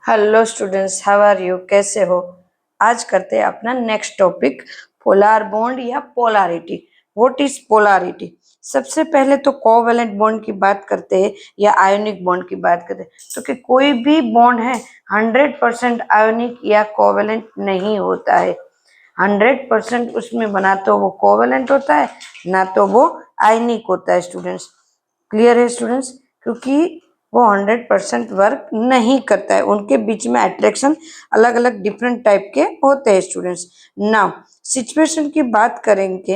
Hello students, how are you? कैसे हो? आज करते हैं अपना नेक्स्ट टॉपिक, पोलर बॉन्ड या पोलैरिटी। What is polarity? सबसे पहले तो कोवेलेंट बॉन्ड की बात करते हैं या आयोनिक बॉन्ड की बात करते हैं। तो कि कोई भी बॉन्ड है 100% आयोनिक या कोवेलेंट नहीं होता है। 100% उसमें बना तो वो कोवेलेंट होता है, ना तो वो आयनिक होता है। स्टूडेंट्स क्लियर है स्टूडेंट्स? क्योंकि वो 100% वर्क नहीं करता है, उनके बीच में अट्रैक्शन अलग अलग डिफरेंट टाइप के होते हैं। स्टूडेंट्स नाउ सिचुएशन की बात करेंगे।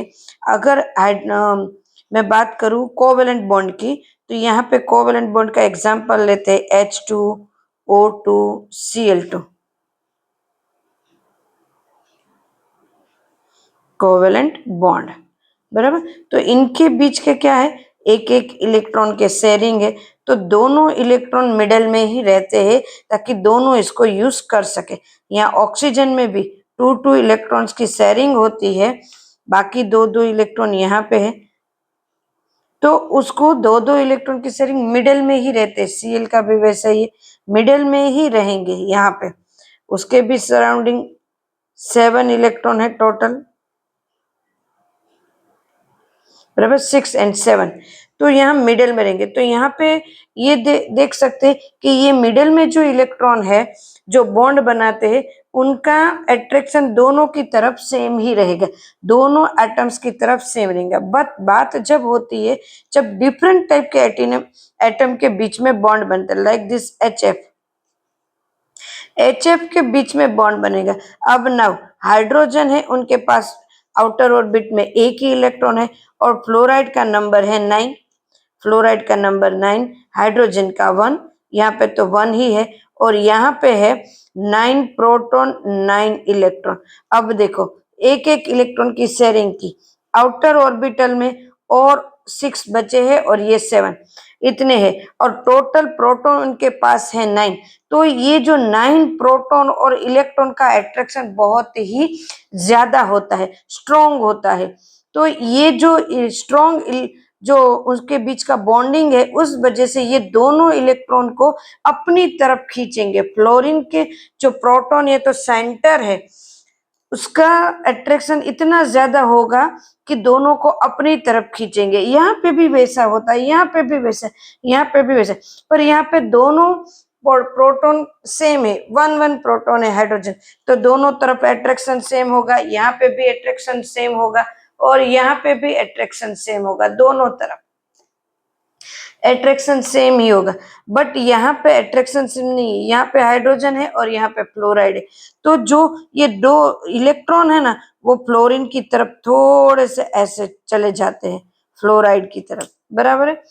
अगर मैं बात करूं कोवेलेंट बॉन्ड की, तो यहाँ पे कोवेलेंट बॉन्ड का एग्जांपल लेते हैं H2O2Cl2। कोवेलेंट बॉन्ड बराबर। तो इनके बीच के क्या है, एक एक इलेक्ट्रॉन के शेयरिंग है। तो दोनों इलेक्ट्रॉन मिडल में ही रहते हैं ताकि दोनों इसको यूज कर सके। यहाँ ऑक्सीजन में भी 2 इलेक्ट्रॉन्स की शेयरिंग होती है, बाकी 2 इलेक्ट्रॉन यहाँ पे है। तो उसको 2 इलेक्ट्रॉन की शेयरिंग मिडल में ही रहते हैं। Cl का भी वैसा ही मिडल में ही रहेंगे यहाँ पे। उसके भी सराउंडिंग 7 इलेक्ट्रॉन है टोटल, बराबर 6 और 7। तो यहाँ मिडिल में रहेंगे। तो यहाँ पे ये देख सकते हैं कि ये मिडिल में जो इलेक्ट्रॉन है जो बॉन्ड बनाते हैं, उनका अट्रैक्शन दोनों की तरफ सेम ही रहेगा, दोनों एटम्स की तरफ सेम रहेगा। बट बात जब होती है जब डिफरेंट टाइप के एटम के बीच में बॉन्ड बनते हैं, लाइक दिस HF के बीच में बॉन्ड बनेगा। अब नाउ हाइड्रोजन है, उनके पास आउटर ऑर्बिट में एक ही इलेक्ट्रॉन है और फ्लोराइड का नंबर है 9। फ्लोराइड का नंबर 9, हाइड्रोजन का 1। यहाँ पे तो 1 ही है और यहाँ पे है 9 प्रोटॉन 9 इलेक्ट्रॉन। अब देखो एक एक इलेक्ट्रॉन की शेयरिंग की, आउटर ऑर्बिटल में और 6 बचे हैं और ये 7, इतने हैं। और टोटल प्रोटॉन उनके पास है 9। तो ये जो 9 प्रोटॉन और इलेक्ट्रॉन का अट्रैक्शन बहुत ही ज्यादा होता है, स्ट्रॉन्ग होता है। तो ये जो स्ट्रॉन्ग जो उसके बीच का बॉन्डिंग है, उस वजह से ये दोनों इलेक्ट्रॉन को अपनी तरफ खींचेंगे। फ्लोरीन के जो प्रोटॉन ये तो सेंटर है, उसका अट्रैक्शन इतना ज्यादा होगा कि दोनों को अपनी तरफ खींचेंगे। यहाँ पे भी वैसा होता है, यहाँ पे भी वैसा, यहाँ पे भी वैसा। पर यहाँ पे दोनों प्रोटॉन सेम है, 1 प्रोटॉन है हाइड्रोजन, तो दोनों तरफ अट्रैक्शन सेम होगा। यहाँ पे भी अट्रैक्शन सेम होगा और यहाँ पे भी अट्रैक्शन सेम होगा, दोनों तरफ अट्रैक्शन सेम ही होगा। बट यहाँ पे अट्रैक्शन सेम नहीं है, यहाँ पे हाइड्रोजन है और यहाँ पे फ्लोराइड है। तो जो ये 2 इलेक्ट्रॉन है ना, वो फ्लोरीन की तरफ थोड़े से ऐसे चले जाते हैं, फ्लोराइड की तरफ, बराबर है।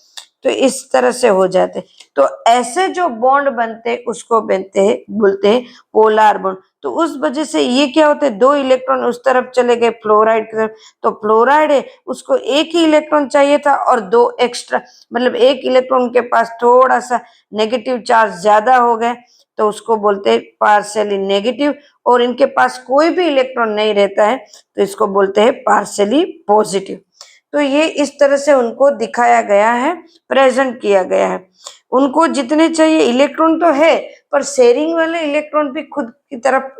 तो इस तरह से हो जाते। तो ऐसे जो बॉन्ड बनते उसको बोलते हैं पोलर बॉन्ड। तो उस वजह से ये क्या होते हैं, 2 इलेक्ट्रॉन उस तरफ चले गए फ्लोराइड की तरफ, तो फ्लोराइड है उसको एक ही इलेक्ट्रॉन चाहिए था और 2 एक्स्ट्रा, मतलब एक इलेक्ट्रॉन के पास थोड़ा सा नेगेटिव चार्ज ज्यादा हो गए, तो उसको बोलते हैं पार्शियली नेगेटिव। और इनके पास कोई भी इलेक्ट्रॉन नहीं रहता है, तो इसको बोलते हैं पार्शियली पॉजिटिव। तो ये इस तरह से उनको दिखाया गया है, प्रेजेंट किया गया है। उनको जितने चाहिए इलेक्ट्रॉन तो है, पर शेयरिंग वाले इलेक्ट्रॉन भी खुद की तरफ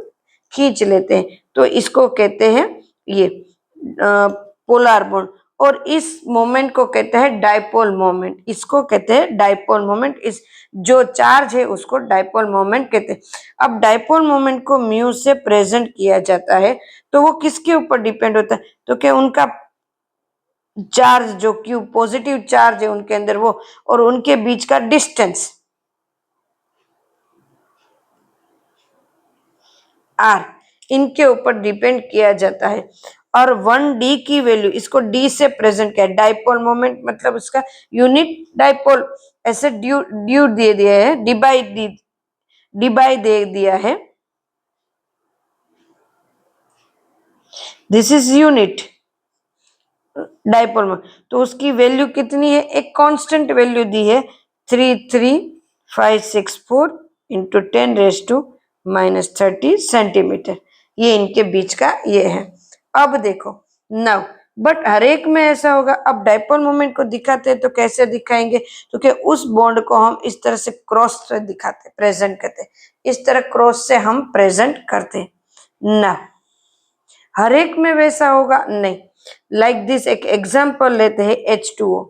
खींच लेते हैं, तो इसको कहते हैं ये पोलर बॉन्ड। और इस मोमेंट को कहते हैं डाइपोल मोमेंट, इसको कहते हैं डाइपोल मोमेंट। इस जो चार्ज है उसको डाइपोल मोमेंट कहते हैं। अब डाइपोल मोमेंट को म्यू से प्रेजेंट किया जाता है, तो वो किसके ऊपर डिपेंड होता है, तो क्या उनका चार्ज, जो क्यू पॉजिटिव चार्ज है उनके अंदर वो, और उनके बीच का डिस्टेंस आर, इनके ऊपर डिपेंड किया जाता है। और 1d की वैल्यू, इसको d से प्रेजेंट किया, डाइपोल मोमेंट मतलब उसका यूनिट डाइपोल, ऐसे ड्यू दे दिया है, डिबाई दे दिया है, दिस इज यूनिट डाइपोल में। तो उसकी वैल्यू कितनी है, एक कांस्टेंट वैल्यू दी है 33564 इंटू 10⁻⁻30 सेंटीमीटर। ये इनके बीच का ये है। अब देखो नाउ बट हर एक में ऐसा होगा। अब डाइपोल मोमेंट को दिखाते हैं तो कैसे दिखाएंगे, तो कि उस बॉन्ड को हम इस तरह से क्रॉस से दिखाते, प्रेजेंट करते, इस तरह क्रॉस से हम प्रेजेंट करते ना। हर एक में वैसा होगा नहीं। लाइक दिस, एक एग्जांपल लेते हैं H2O।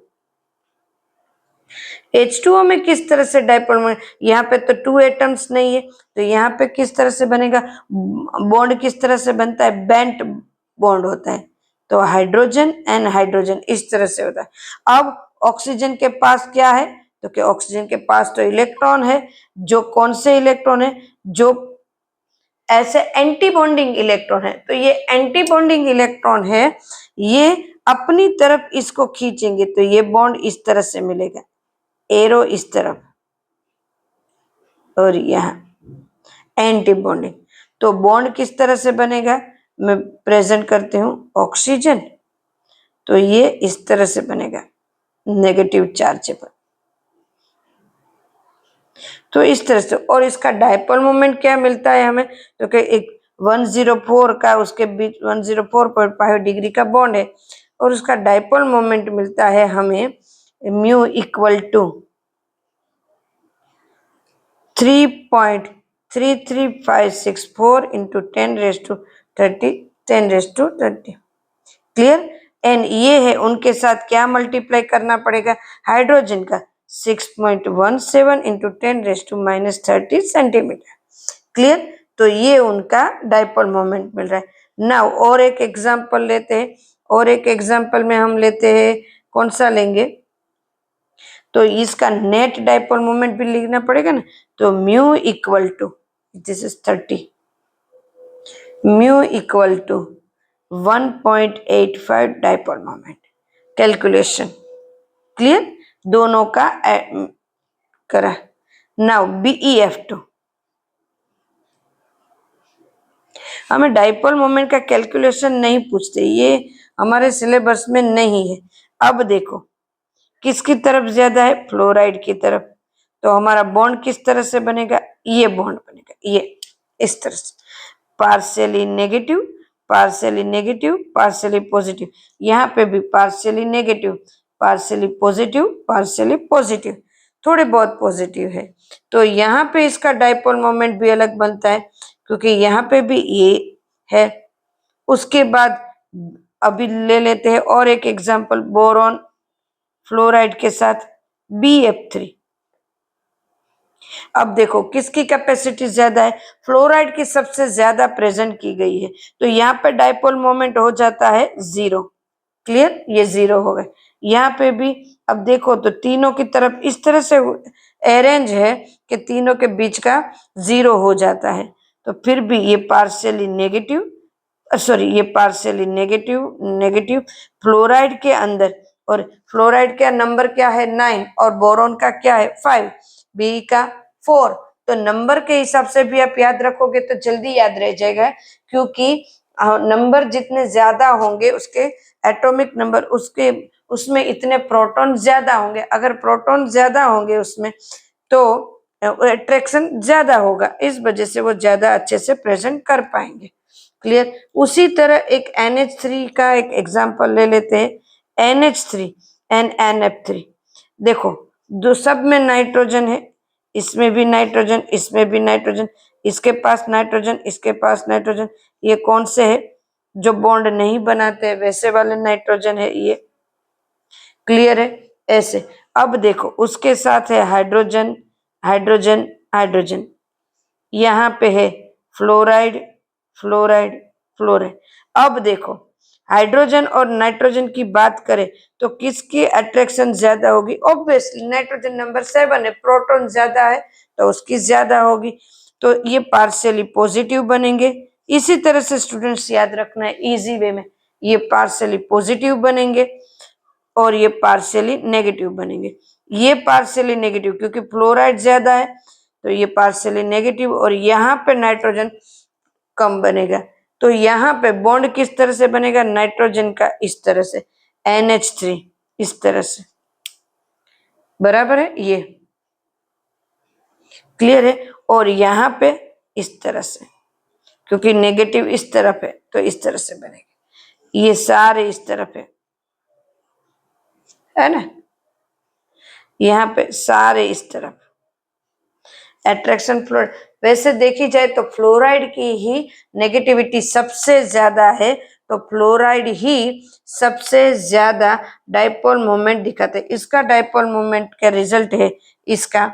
H2O में किस तरह से डाइपोल मोमेंट, यहाँ पे तो 2 एटम्स नहीं है, तो यहाँ पे किस तरह से बनेगा, बॉन्ड किस तरह से बनता है, बेंट बॉन्ड होता है। तो हाइड्रोजन एंड हाइड्रोजन इस तरह से होता है। अब ऑक्सीजन के पास क्या है, तो कि ऑक्सीजन के पास तो इलेक्ट्रॉन है, जो कौन से इलेक्ट्रॉन है, जो ऐसे एंटी बॉन्डिंग इलेक्ट्रॉन है। तो ये एंटी बॉन्डिंग इलेक्ट्रॉन है, ये अपनी तरफ इसको खींचेंगे तो ये बॉन्ड इस तरह से मिलेगा, एरो इस तरफ, और यहाँ एंटी बॉन्डिंग। तो बॉन्ड किस तरह से बनेगा, मैं प्रेजेंट करती हूँ ऑक्सीजन, तो ये इस तरह से बनेगा नेगेटिव चार्ज पर, तो इस तरह से। और इसका डाइपोल मोमेंट क्या मिलता है हमें, तो कि एक 104 का, उसके बीच 104.5 डिग्री का बॉन्ड है, और उसका डाइपोल मोमेंट मिलता है हमें mu equal to 3.33564 into 10⁻30। Clear. And ये है, उनके साथ क्या मल्टीप्लाई करना पड़ेगा, हाइड्रोजन का 6.17 इंटू 10⁻30 सेंटीमीटर। क्लियर। तो ये उनका डाइपोल मोमेंट मिल रहा है। नाउ और एक एग्जांपल लेते हैं, और एक एग्जांपल में हम लेते हैं, कौन सा लेंगे, तो इसका नेट डाइपोल मोमेंट भी लिखना पड़ेगा ना। तो mu equal to, this is 30, mu equal to 1.85 dipole moment. Calculation clear, दोनों का करा। नाउ BeF2, हमें डाइपोल मोमेंट का कैलकुलेशन नहीं पूछते, ये हमारे सिलेबस में नहीं है। अब देखो किसकी तरफ ज्यादा है, फ्लोराइड की तरफ, तो हमारा बॉन्ड किस तरह से बनेगा, ये बॉन्ड बनेगा, ये इस तरह से, partially negative, partially negative, partially positive, यहाँ पे भी partially negative, partially positive, partially positive, थोड़े बहुत पॉजिटिव है। तो यहाँ पे इसका डाइपोल मोमेंट भी अलग बनता है, क्योंकि यहाँ पे भी ये है। उसके बाद अभी ले लेते हैं और एक एग्जांपल, बोरॉन फ्लोराइड के साथ BF3। अब देखो किसकी कैपेसिटी ज्यादा है, फ्लोराइड की सबसे ज्यादा प्रेजेंट की गई है, तो यहाँ पे डाइपोल मोमेंट हो जाता है 0। क्लियर, ये 0 हो गए। यहाँ पे भी अब देखो तो तीनों की तरफ इस तरह से अरेंज है कि तीनों के बीच का 0 हो जाता है, तो फिर भी ये पार्शियली नेगेटिव, सॉरी ये पार्शियली नेगेटिव नेगेटिव फ्लोराइड के अंदर, और फ्लोराइड का नंबर क्या है 9, और बोरॉन का क्या है 5, बी का 4। तो नंबर के हिसाब से भी आप याद रखोगे तो जल्दी याद रह जाएगा, क्योंकि नंबर जितने ज्यादा होंगे उसके एटॉमिक नंबर, उसके उसमें इतने प्रोटॉन ज्यादा होंगे। अगर प्रोटॉन ज्यादा होंगे उसमें तो अट्रैक्शन ज्यादा होगा, इस वजह से वो ज्यादा अच्छे से प्रेजेंट कर पाएंगे। क्लियर। उसी तरह एक NH3 का एक एग्जांपल ले लेते हैं, NH3 एंड NF3। देखो जो सब में नाइट्रोजन है, इसमें भी नाइट्रोजन, इसमें भी नाइट्रोजन, इसके पास नाइट्रोजन, इसके पास नाइट्रोजन, ये कौन से है, जो बॉन्ड नहीं बनाते वैसे वाले नाइट्रोजन है ये। क्लियर है, ऐसे। अब देखो उसके साथ है हाइड्रोजन, हाइड्रोजन, हाइड्रोजन, यहाँ पे है फ्लोराइड, फ्लोराइड, फ्लोराइड। अब देखो हाइड्रोजन और नाइट्रोजन की बात करें तो किसकी अट्रैक्शन ज्यादा होगी, ऑब्वियसली नाइट्रोजन नंबर 7 है, प्रोटॉन ज्यादा है तो उसकी ज्यादा होगी, तो ये पार्शियली पॉजिटिव बनेंगे। इसी तरह से स्टूडेंट्स याद रखना है इजी वे में, ये पार्शियली पॉजिटिव बनेंगे और ये पार्शियली नेगेटिव बनेंगे। ये पार्शियली नेगेटिव क्योंकि फ्लोराइड ज्यादा है तो ये पार्शियली नेगेटिव, और यहाँ पे नाइट्रोजन कम बनेगा, तो यहाँ पे बॉन्ड किस तरह से बनेगा, नाइट्रोजन का इस तरह से, NH3 इस तरह से, बराबर है ये। क्लियर है। और यहाँ पे इस तरह से, क्योंकि नेगेटिव इस तरफ है तो इस तरह से बनेगा। ये सारे इस तरफ है ना, यहाँ पे सारे इस तरफ एट्रैक्शन फ्लोराइड। वैसे देखी जाए तो फ्लोराइड की ही नेगेटिविटी सबसे ज्यादा है, तो फ्लोराइड ही सबसे ज्यादा डाइपोल मोमेंट दिखाते हैं। इसका डाइपोल मोमेंट का रिजल्ट है इसका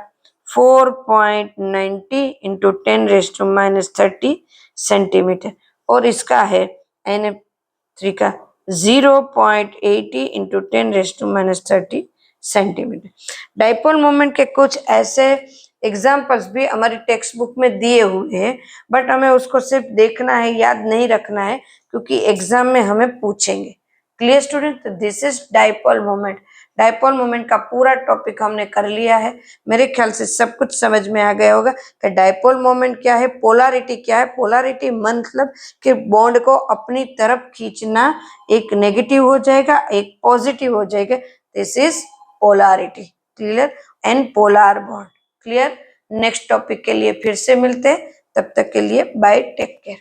4.90 इंटू 10⁻³ सेंटीमीटर, और इसका है NF3 का 0.80 इंटू 10⁻³ सेंटीमीटर। डाइपोल मोमेंट के कुछ ऐसे एग्जाम्पल्स भी हमारी टेक्स्ट बुक में दिए हुए हैं, बट हमें उसको सिर्फ देखना है, याद नहीं रखना है, क्योंकि एग्जाम में हमें पूछेंगे। Clear student? तो this is dipole moment. Dipole moment का पूरा टॉपिक हमने कर लिया है। मेरे ख्याल से सब कुछ समझ में आ गया होगा कि डाइपोल मोमेंट क्या है, पोलैरिटी क्या है। पोलैरिटी मतलब कि बॉन्ड को अपनी तरफ खींचना, एक नेगेटिव हो जाएगा, एक पॉजिटिव हो जाएगा। This is polarity. Clear? And polar bond. Clear? Next topic के लिए फिर से मिलते हैं, तब तक के लिए बाय, टेक केयर।